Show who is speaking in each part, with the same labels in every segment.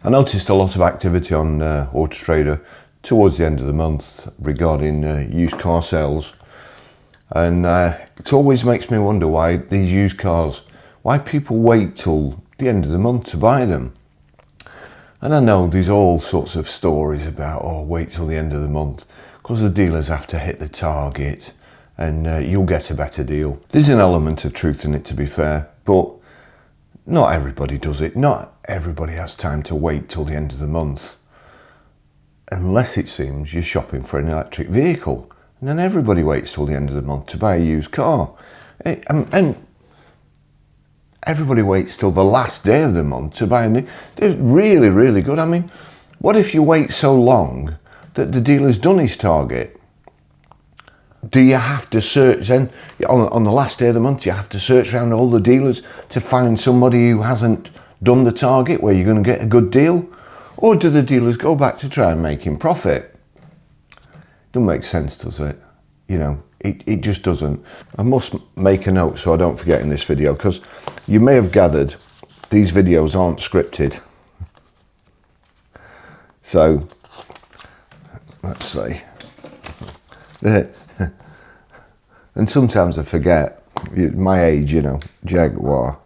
Speaker 1: I noticed a lot of activity on Auto Trader towards the end of the month regarding used car sales, and it always makes me wonder why these used cars, why people wait till the end of the month to buy them. And I know there's all sorts of stories about, oh, wait till the end of the month because the dealers have to hit the target and you'll get a better deal. There's an element of truth in it, to be fair, but not everybody does it. Not everybody has time to wait till the end of the month, unless it seems you're shopping for an electric vehicle, and then everybody waits till the end of the month to buy a used car. And everybody waits till the last day of the month to buy a new. They're really, really good. I mean, what if you wait so long that the dealer's done his target? Do you have to search then? On the last day of the month, you have to search around all the dealers to find somebody who hasn't done the target where you're going to get a good deal? Or do the dealers go back to try and make him profit? Doesn't make sense, does it? You know, it just doesn't. I must make a note so I don't forget in this video, because you may have gathered these videos aren't scripted. So, let's see. And sometimes I forget, my age, you know, Jaguar.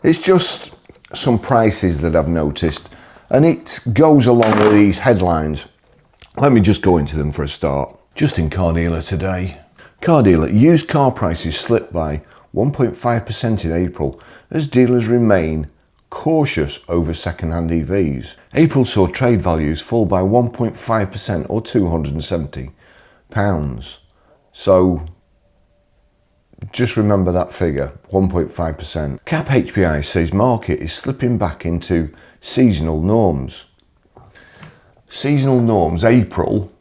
Speaker 1: It's just some prices that I've noticed, and it goes along with these headlines. Let me just go into them for a start. Just in Car Dealer today. Car Dealer, used car prices slipped by 1.5% in April as dealers remain cautious over second-hand EVs. April saw trade values fall by 1.5% or £270. So just remember that figure, 1.5%. Cap HPI says market is slipping back into seasonal norms. Seasonal norms, April,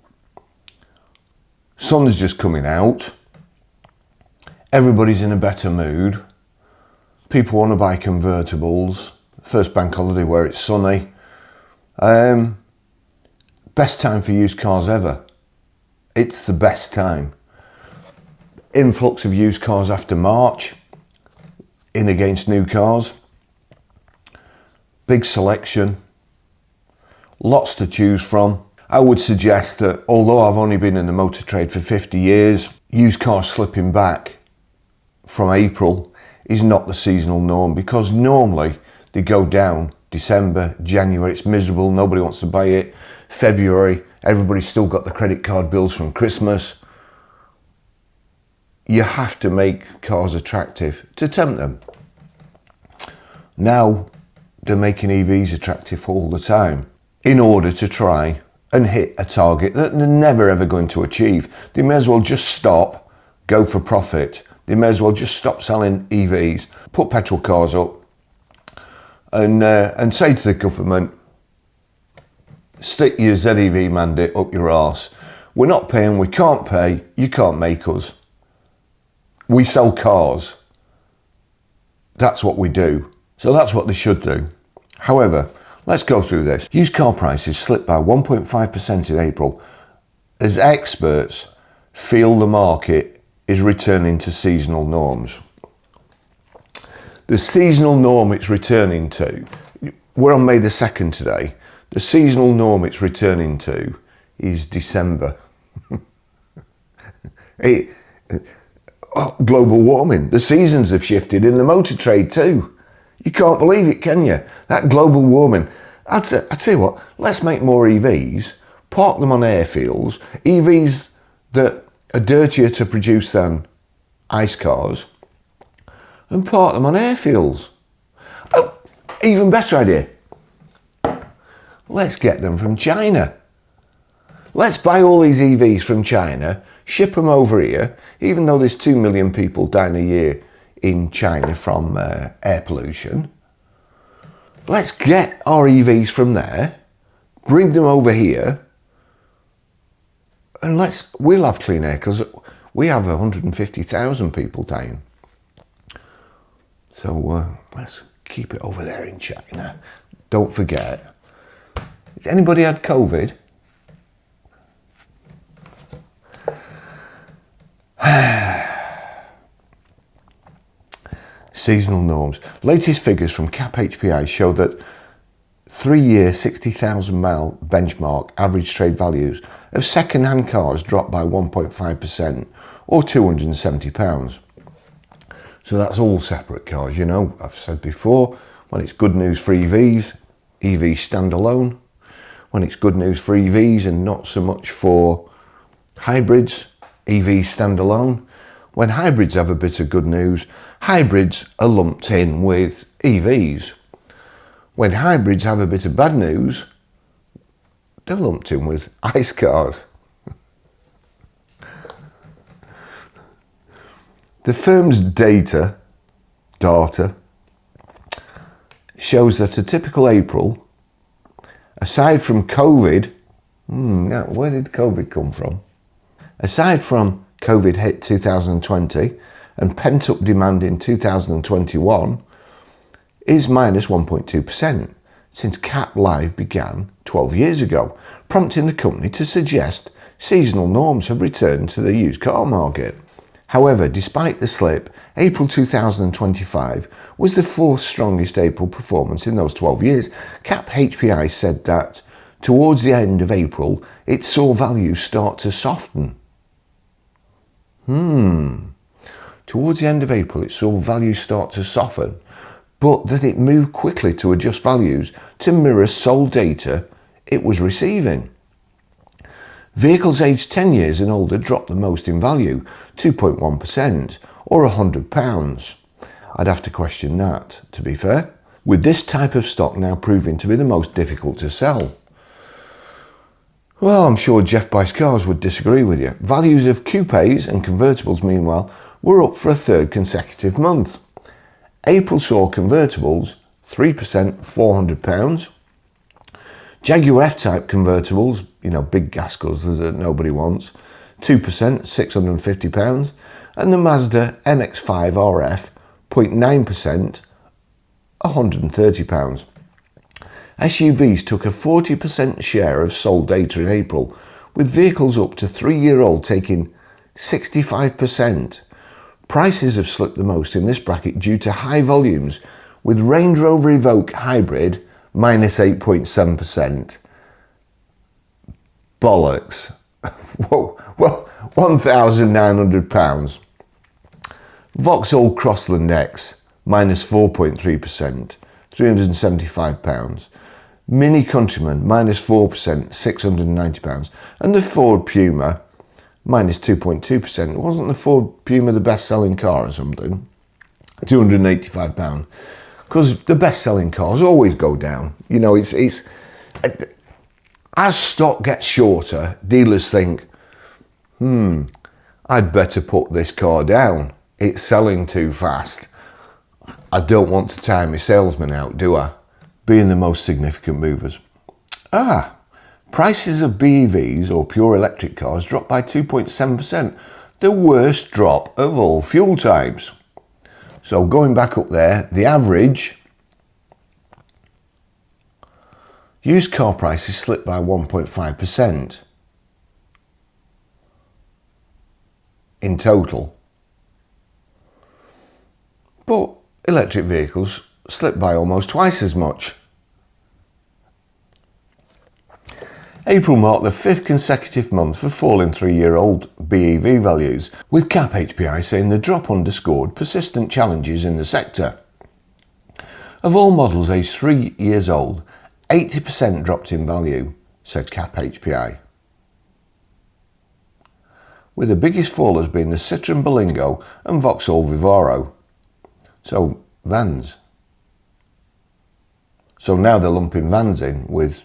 Speaker 1: sun's just coming out, everybody's in a better mood, people want to buy convertibles, first bank holiday where it's sunny, best time for used cars ever. It's the best time. Influx of used cars after March, in against new cars, big selection, lots to choose from. I would suggest that although I've only been in the motor trade for 50 years, used cars slipping back from April is not the seasonal norm, because normally they go down December, January, it's miserable, nobody wants to buy it. February, everybody's still got the credit card bills from Christmas. You have to make cars attractive to tempt them. Now they're making EVs attractive all the time in order to try and hit a target that they're never ever going to achieve. They may as well just stop, go for profit. They may as well just stop selling EVs, put petrol cars up, and say to the government, stick your ZEV mandate up your arse. We're not paying, we can't pay, you can't make us. We sell cars. That's what we do. So that's what they should do. However, let's go through this. Used car prices slipped by 1.5% in April as experts feel the market is returning to seasonal norms. The seasonal norm it's returning to, we're on May the 2nd today, the seasonal norm it's returning to is December. Global warming, the seasons have shifted in the motor trade too. You can't believe it, can you? That global warming. I tell you what, let's make more EVs, park them on airfields, EVs that are dirtier to produce than ICE cars, and park them on airfields. Oh, even better idea. Let's get them from China. Let's buy all these EVs from China, ship them over here, even though there's 2 million people dying a year in China from air pollution. Let's get our EVs from there, bring them over here, and we'll have clean air, because we have 150,000 people dying. So let's keep it over there in China. Don't forget. Anybody had COVID? Seasonal norms. Latest figures from CAP HPI show that 3-year 60,000 mile benchmark average trade values of second-hand cars dropped by 1.5% or £270. So that's all separate cars, you know. I've said before, when it's good news for EVs, EVs stand alone. When it's good news for EVs and not so much for hybrids, EVs stand alone. When hybrids have a bit of good news, hybrids are lumped in with EVs. When hybrids have a bit of bad news, they're lumped in with ICE cars. The firm's data shows that a typical April, aside from COVID, now where did COVID come from? Aside from COVID hit 2020 and pent-up demand in 2021, is minus 1.2% since CAP Live began 12 years ago, prompting the company to suggest seasonal norms have returned to the used car market. However, despite the slip, April 2025 was the fourth strongest April performance in those 12 years. CAP HPI said that towards the end of April, it saw values start to soften. Towards the end of April, it saw values start to soften, but that it moved quickly to adjust values to mirror sold data it was receiving. Vehicles aged 10 years and older dropped the most in value, 2.1% or £100. I'd have to question that, to be fair, with this type of stock now proving to be the most difficult to sell. Well, I'm sure Jeff Buys Cars would disagree with you. Values of coupes and convertibles, meanwhile, were up for a third consecutive month. April saw convertibles 3%, £400. Jaguar F-Type convertibles, you know, big gas guzzlers that nobody wants, 2%, £650. And the Mazda MX-5 RF, 0.9%, £130. SUVs took a 40% share of sold data in April, with vehicles up to 3-year-old taking 65%. Prices have slipped the most in this bracket due to high volumes, with Range Rover Evoque Hybrid minus 8.7%. Bollocks. Whoa, well, £1,900. Vauxhall Crossland X minus 4.3%, £375. Mini Countryman minus 4%, £690. And the Ford Puma minus 2.2%. Wasn't the Ford Puma the best-selling car or something? £285. Because the best-selling cars always go down. You know, it's as stock gets shorter, dealers think, I'd better put this car down. It's selling too fast. I don't want to tire my salesman out, do I? Being the most significant movers. Prices of BEVs or pure electric cars dropped by 2.7%, the worst drop of all fuel types. So going back up there, the average used car prices slipped by 1.5% in total. But electric vehicles slipped by almost twice as much. April marked the 5th consecutive month for falling 3-year-old BEV values, with CAP HPI saying the drop underscored persistent challenges in the sector. Of all models aged 3 years old, 80% dropped in value, said CAP HPI, with the biggest fallers being the Citroen Berlingo and Vauxhall Vivaro. So, vans. So now they're lumping vans in with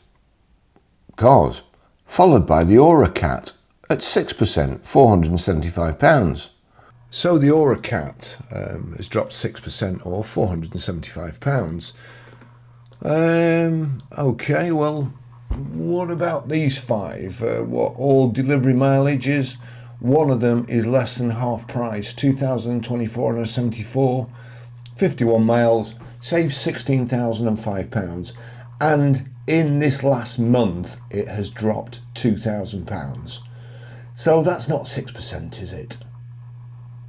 Speaker 1: cars, followed by the Ora Cat at 6%, £475. So the Ora Cat has dropped 6% or £475. Okay, well, what about these 5? All delivery mileages? One of them is less than half price, 2024 and a 74, 51 miles, saves £16,005. And in this last month, it has dropped £2,000. So that's not 6%, is it?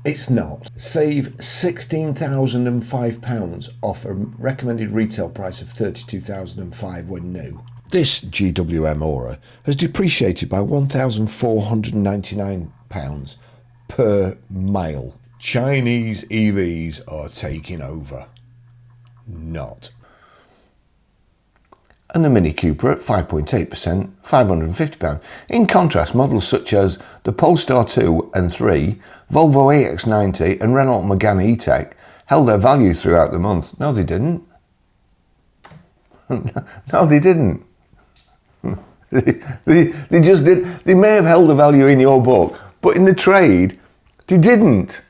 Speaker 1: It's not. Save £16,005 off a recommended retail price of £32,005 when new. This GWM Ora has depreciated by £1,499 per mile. Chinese EVs are taking over. Not. And the Mini Cooper at 5.8%, £550. In contrast, models such as the Polestar 2 and 3, Volvo EX90 and Renault Megane E-Tech held their value throughout the month. No, they didn't. No, they didn't. They just did. They may have held the value in your book, but in the trade, they didn't.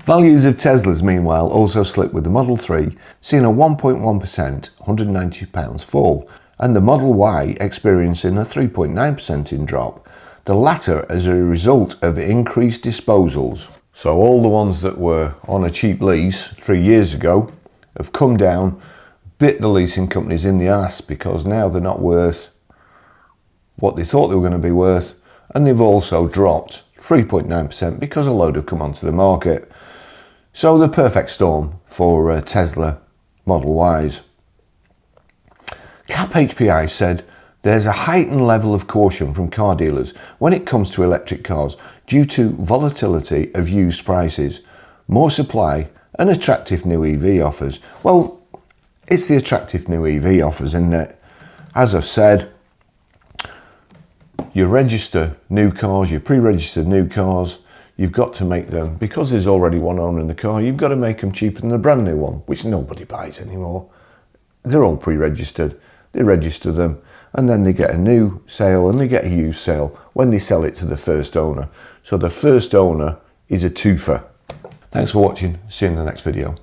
Speaker 1: Values of Teslas, meanwhile, also slipped, with the Model 3 seeing a 1.1%, £190 fall, and the Model Y experiencing a 3.9% in drop, the latter as a result of increased disposals. So all the ones that were on a cheap lease 3 years ago have come down, bit the leasing companies in the ass, because now they're not worth what they thought they were going to be worth, and they've also dropped 3.9% because a load have come onto the market. So the perfect storm for Tesla Model Ys. Cap HPI said there's a heightened level of caution from car dealers when it comes to electric cars due to volatility of used prices, more supply and attractive new EV offers. Well, it's the attractive new EV offers, isn't it? As I've said, you register new cars, you pre-register new cars, you've got to make them, because there's already one owner in the car, you've got to make them cheaper than a brand new one, which nobody buys anymore. They're all pre-registered, they register them, and then they get a new sale and they get a used sale when they sell it to the first owner. So the first owner is a twofer. Thanks for watching, see you in the next video.